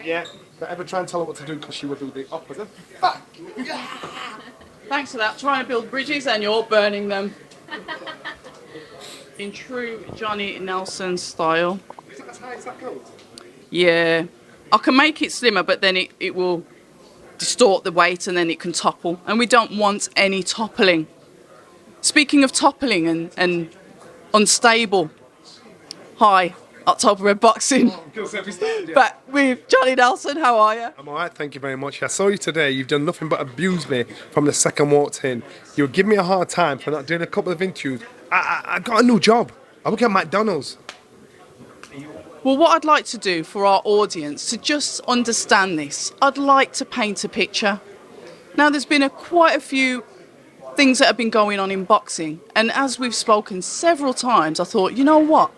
Yeah. Don't ever try and tell her what to do because she will do the opposite. Fuck! Thanks for that. Trying to build bridges and you're burning them. In true Johnny Nelson style. Is that as high as that goes? Yeah. I can make it slimmer, but then it will distort the weight and then it can topple. And we don't want any toppling. Speaking of toppling and unstable, hi, October Red Boxing. But with Johnny Nelson, how are you? I'm alright, thank you very much. I saw you today. You've done nothing but abuse me from the second walked in. You were giving me a hard time for not doing a couple of interviews. I got a new job. I work at McDonald's. Well, what I'd like to do for our audience to just understand this, I'd like to paint a picture. Now, there's been quite a few things that have been going on in boxing, and as we've spoken several times, I thought, you know what?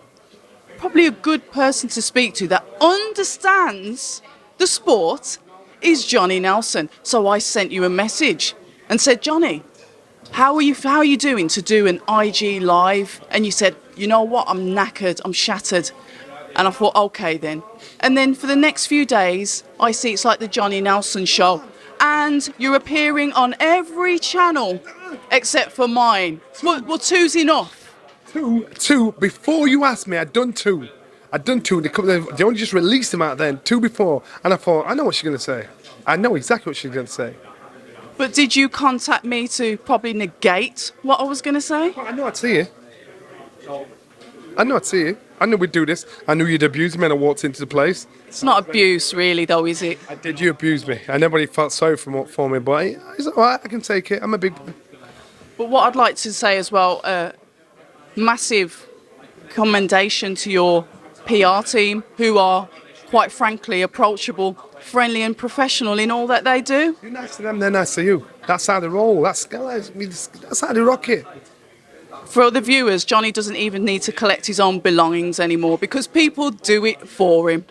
Probably a good person to speak to that understands the sport is Johnny Nelson. So I sent you a message and said, Johnny, how are you doing to do an IG live? And you said, you know what? I'm knackered. I'm shattered. And I thought, okay then. And then for the next few days, I see it's like the Johnny Nelson show. And you're appearing on every channel except for mine. Well, two's enough. Two. Before you asked me, I'd done two. They only just released them out then, two before. And I thought, I know what she's going to say. I know exactly what she's going to say. But did you contact me to probably negate what I was going to say? Well, I know I'd see you. I knew we'd do this. I knew you'd abuse me and I walked into the place. It's not abuse, really, though, is it? I did. You abuse me. I never really felt sorry for me, but it's all right. I can take it. I'm a big... But what I'd like to say as well, massive commendation to your PR team, who are, quite frankly, approachable, friendly and professional in all that they do. You're nice to them, they're nice to you. That's how they roll. That's how they rock it. For the viewers, Johnny doesn't even need to collect his own belongings anymore because people do it for him.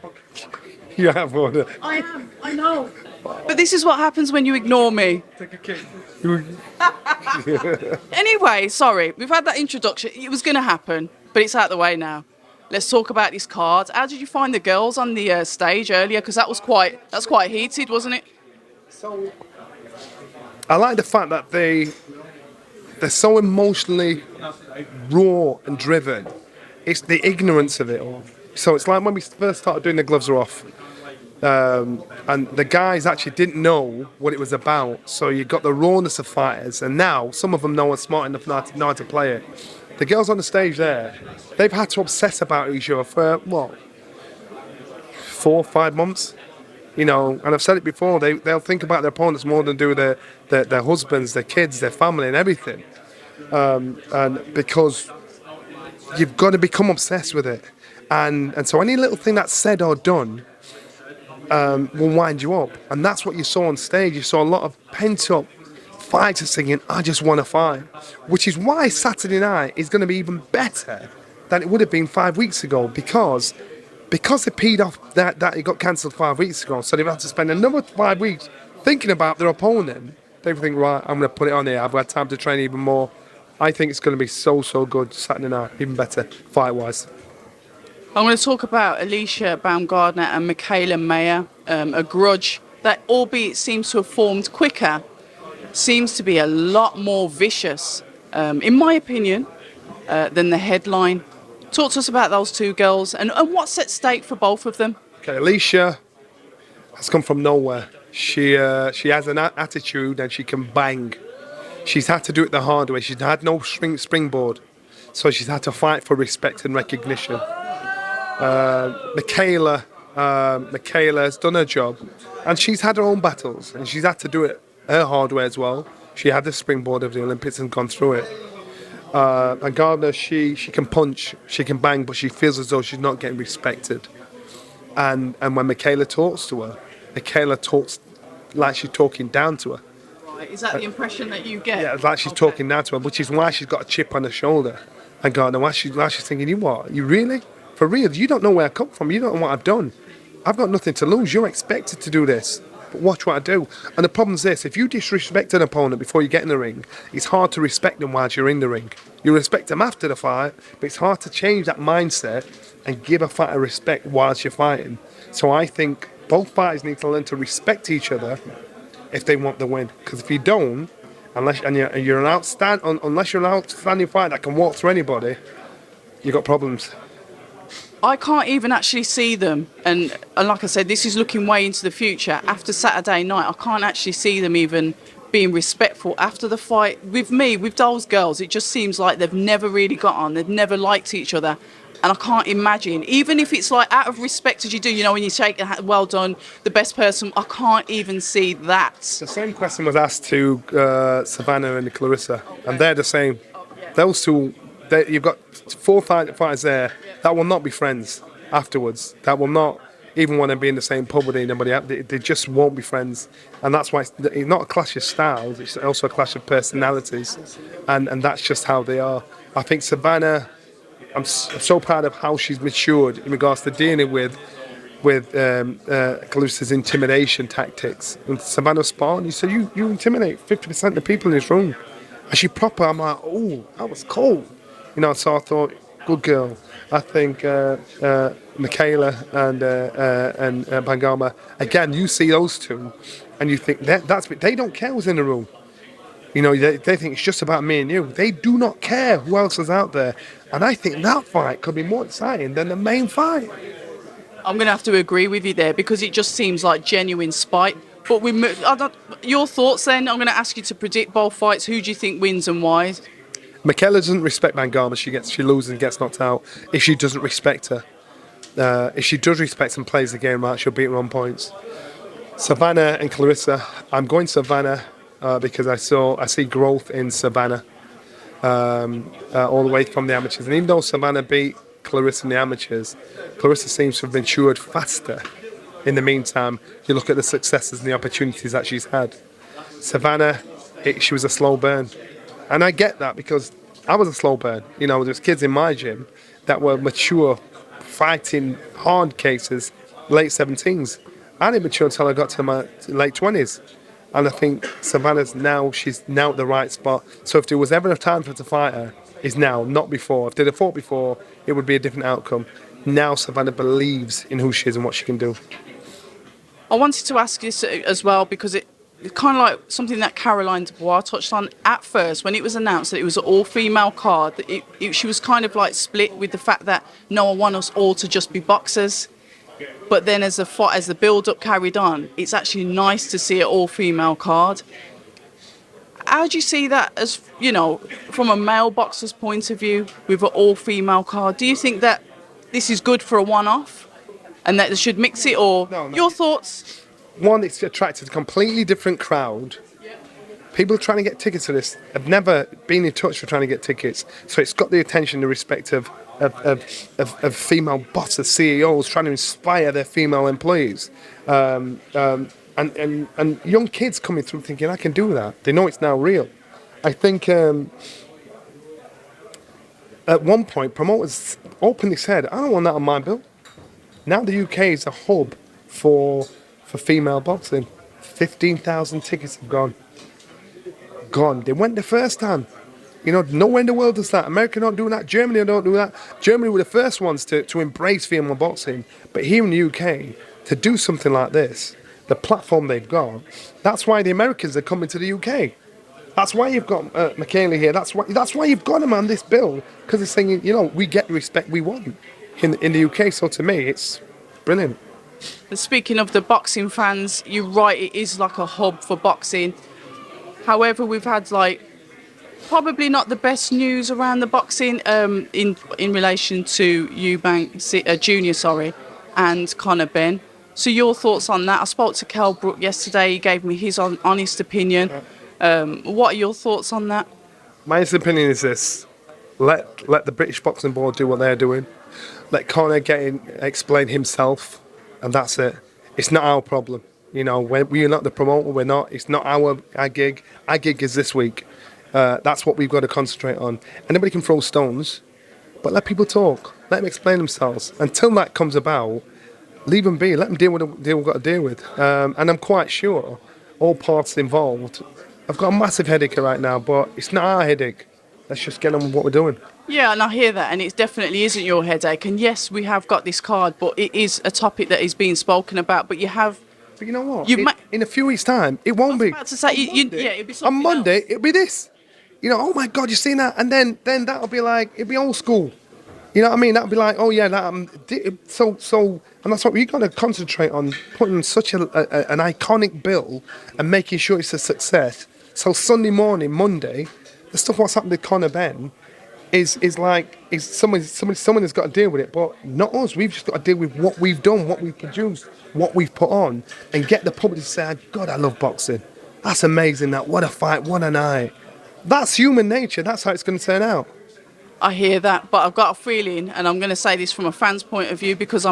You have one. I am, I know. But this is what happens when you ignore me. Take a kick. Anyway, sorry, we've had that introduction. It was going to happen, but it's out the way now. Let's talk about this card. How did you find the girls on the stage earlier? Because that's quite heated, wasn't it? So, I like the fact that they're so emotionally raw and driven. It's the ignorance of it all. So it's like when we first started doing the gloves are off, and the guys actually didn't know what it was about. So you got the rawness of fighters, and now some of them know are smart enough know how to play it. The girls on the stage there, they've had to obsess about each other for, 4 or 5 months. You know, and I've said it before, they'll think about their opponents more than do their husbands, their kids, their family and everything. And because you've got to become obsessed with it. And so any little thing that's said or done will wind you up. And that's what you saw on stage. You saw a lot of pent-up fighters singing, I just want to fight. Which is why Saturday night is going to be even better than it would have been 5 weeks ago. Because they peed off that it got cancelled 5 weeks ago. So they've had to spend another 5 weeks thinking about their opponent. They think, right, I'm going to put it on here. I've had time to train even more. I think it's going to be so good Saturday night, even better, fight-wise. I'm going to talk about Alicia Baumgardner and Michaela Mayer, a grudge that, albeit seems to have formed quicker, seems to be a lot more vicious, in my opinion, than the headline. Talk to us about those two girls and what's at stake for both of them. Okay, Alicia has come from nowhere. She has an attitude and she can bang. She's had to do it the hard way. She's had no springboard, so she's had to fight for respect and recognition. Michaela has done her job, and she's had her own battles, and she's had to do it her hard way as well. She had the springboard of the Olympics and gone through it. And Gardner, she can punch, she can bang, but she feels as though she's not getting respected. And when Michaela talks to her, Michaela talks like she's talking down to her. Right, is that the impression that you get? Yeah, like she's talking down to her, which is why she's got a chip on her shoulder. And Gardner, why she's thinking, you what? You really? For real? You don't know where I come from. You don't know what I've done. I've got nothing to lose. You're expected to do this. But watch what I do. And the problem's this. If you disrespect an opponent before you get in the ring, it's hard to respect them whilst you're in the ring. You respect them after the fight, but it's hard to change that mindset and give a fighter respect whilst you're fighting. So I think both fighters need to learn to respect each other if they want the win. Because if you don't, unless you're an outstanding fighter that can walk through anybody, you got problems. I can't even actually see them, and like I said, this is looking way into the future. After Saturday night, I can't actually see them even being respectful after the fight. With those girls, it just seems like they've never really got on, they've never liked each other, and I can't imagine, even if it's like out of respect as you do, when you shake a hand, well done, the best person, I can't even see that. The same question was asked to Savannah and Clarissa, and they're the same. Those two, you've got 4 fighters there that will not be friends afterwards. That will not even want to be in the same pub with anybody. They just won't be friends, and that's why it's not a clash of styles. It's also a clash of personalities, and that's just how they are. I think Savannah, I'm so proud of how she's matured in regards to dealing with Calussa's intimidation tactics. And Savannah Spawn, you said you intimidate 50% of the people in this room. And she proper, I'm like, oh, that was cold. So I thought, good girl. I think Michaela and Bangama, again, you see those two, and you think they don't care who's in the room. They think it's just about me and you. They do not care who else is out there. And I think that fight could be more exciting than the main fight. I'm going to have to agree with you there, because it just seems like genuine spite. But your thoughts then? I'm going to ask you to predict both fights. Who do you think wins and why? Michaela doesn't respect Bangama. She loses and gets knocked out. If she doesn't respect her, if she does respect and plays the game right, she'll beat her on points. Savannah and Clarissa, I'm going Savannah because I see growth in Savannah all the way from the amateurs. And even though Savannah beat Clarissa in the amateurs, Clarissa seems to have matured faster. In the meantime, you look at the successes and the opportunities that she's had. Savannah, she was a slow burn. And I get that, because I was a slow burn. There's kids in my gym that were mature, fighting hard cases, late 17s. I didn't mature until I got to my late 20s. And I think she's now at the right spot. So if there was ever a time for her to fight her, it's now, not before. If they'd have fought before, it would be a different outcome. Now Savannah believes in who she is and what she can do. I wanted to ask you as well, because it's kind of like something that Caroline Dubois touched on at first when it was announced that it was an all-female card. She was kind of like split with the fact that no one wanted us all to just be boxers. But then as the build-up carried on, it's actually nice to see an all-female card. How do you see that as, from a male boxer's point of view with an all-female card? Do you think that this is good for a one-off and that they should mix it, or No. Your thoughts? One, it's attracted a completely different crowd. People trying to get tickets to this have never been in touch for trying to get tickets. So it's got the attention and respect of female bosses, CEOs trying to inspire their female employees. And young kids coming through thinking, I can do that. They know it's now real. I think at one point, promoters openly said, I don't want that on my bill. Now the UK is a hub for female boxing. 15,000 tickets have gone. They went the first time. Nowhere in the world does that. America don't do that. Germany don't do that. Germany were the first ones to embrace female boxing. But here in the UK, to do something like this, the platform they've got, that's why the Americans are coming to the UK. That's why you've got Michaela here. That's why you've got him on this bill, because they're saying, we get the respect we want in the UK. So to me, it's brilliant. And speaking of the boxing fans, you're right, it is like a hub for boxing. However, we've had probably not the best news around the boxing in relation to Eubank Junior, and Conor Benn. So your thoughts on that? I spoke to Kell Brook yesterday. He gave me his honest opinion. What are your thoughts on that? My honest opinion is this: let the British Boxing Board do what they're doing. Let Conor explain himself, and that's it. It's not our problem. We're not the promoter. We're not. It's not our gig. Our gig is this week. That's what we've got to concentrate on. Anybody can throw stones, but let people talk. Let them explain themselves. Until that comes about, leave them be. Let them deal with what they've got to deal with. And I'm quite sure all parties involved have got a massive headache right now, but it's not our headache. let's just get on with what we're doing. Yeah, and I hear that, and it definitely isn't your headache. And yes, we have got this card, but it is a topic that is being spoken about. But you have. But you know what? You've In a few weeks' time, it won't be. About to say, yeah, it'd be something On Monday, else. it'll be this. You know, oh my God, you seen that? And then that'll be like, it'll be old school. You know what I mean? That'll be like, oh yeah, that. And that's what we got to concentrate on, putting such an iconic bill and making sure it's a success. So Sunday morning, Monday, the stuff what's happened to Conor Ben is someone has got to deal with it, but not us. We've just got to deal with what we've done, what we've produced, what we've put on, and get the public to say, God, I love boxing. That's amazing. That what a fight, what a night. That's human nature. That's how it's going to turn out. I hear that, but I've got a feeling, and I'm going to say this from a fan's point of view because I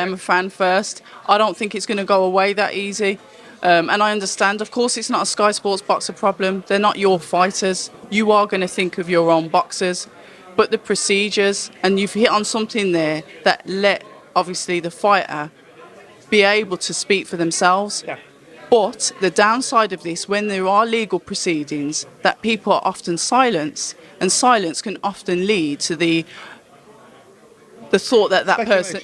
am a fan first. I don't think it's going to go away that easy. And I understand, of course, it's not a SkySports Boxxer problem. They're not your fighters. You are going to think of your own boxers. But the procedures, and you've hit on something there that let, obviously, the fighter be able to speak for themselves. Yeah. But the downside of this, when there are legal proceedings, that people are often silenced, and silence can often lead to the thought that person,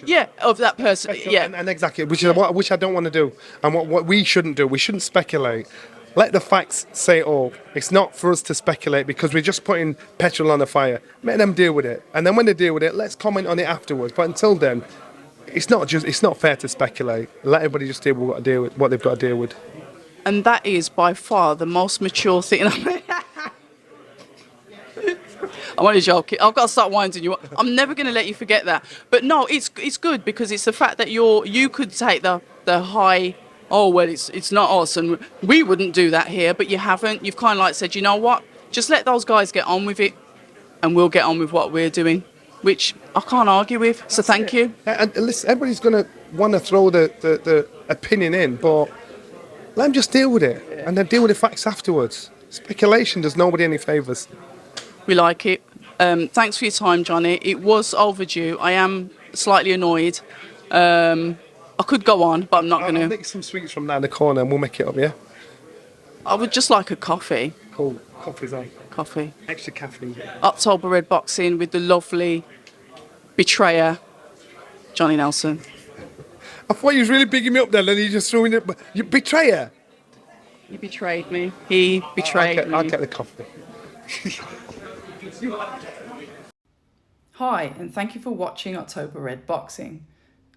and exactly, which I don't want to do, and what we shouldn't do. We shouldn't speculate. Let the facts say it all. It's not for us to speculate because we're just putting petrol on the fire. Let them deal with it, and then when they deal with it, let's comment on it afterwards. But until then, it's not fair to speculate. Let everybody just deal with what they've got to deal with. And that is by far the most mature thing. I'm only joking. I've got to start winding you up. I'm never going to let you forget that. But no, it's good because it's the fact that you could take the high. Oh well, it's not us, and we wouldn't do that here. But you haven't. You've kind of like said, you know what? Just let those guys get on with it, and we'll get on with what we're doing, which I can't argue with. So thank you. And listen, everybody's going to want to throw the opinion in, but let them just deal with it, and then deal with the facts afterwards. Speculation does nobody any favours. We like it. Thanks for your time, Johnny. It was overdue. I am slightly annoyed. I could go on, but I'm not going to. I'll make some sweets from down the corner and we'll make it up, yeah? I would just like a coffee. Cool. Coffee's on. Coffee. Extra caffeine. October Red Boxing with the lovely betrayer, Johnny Nelson. I thought you was really bigging me up there, and you just threw in it. You betrayer. You betrayed me. He betrayed me. I'll get the coffee. Hi, and thank you for watching October Red Boxing.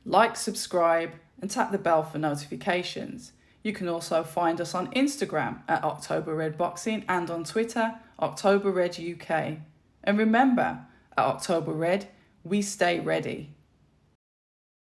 Like, subscribe, and tap the bell for notifications. You can also find us on Instagram at October Red Boxing and on Twitter, October Red UK. And remember, at October Red, we stay ready.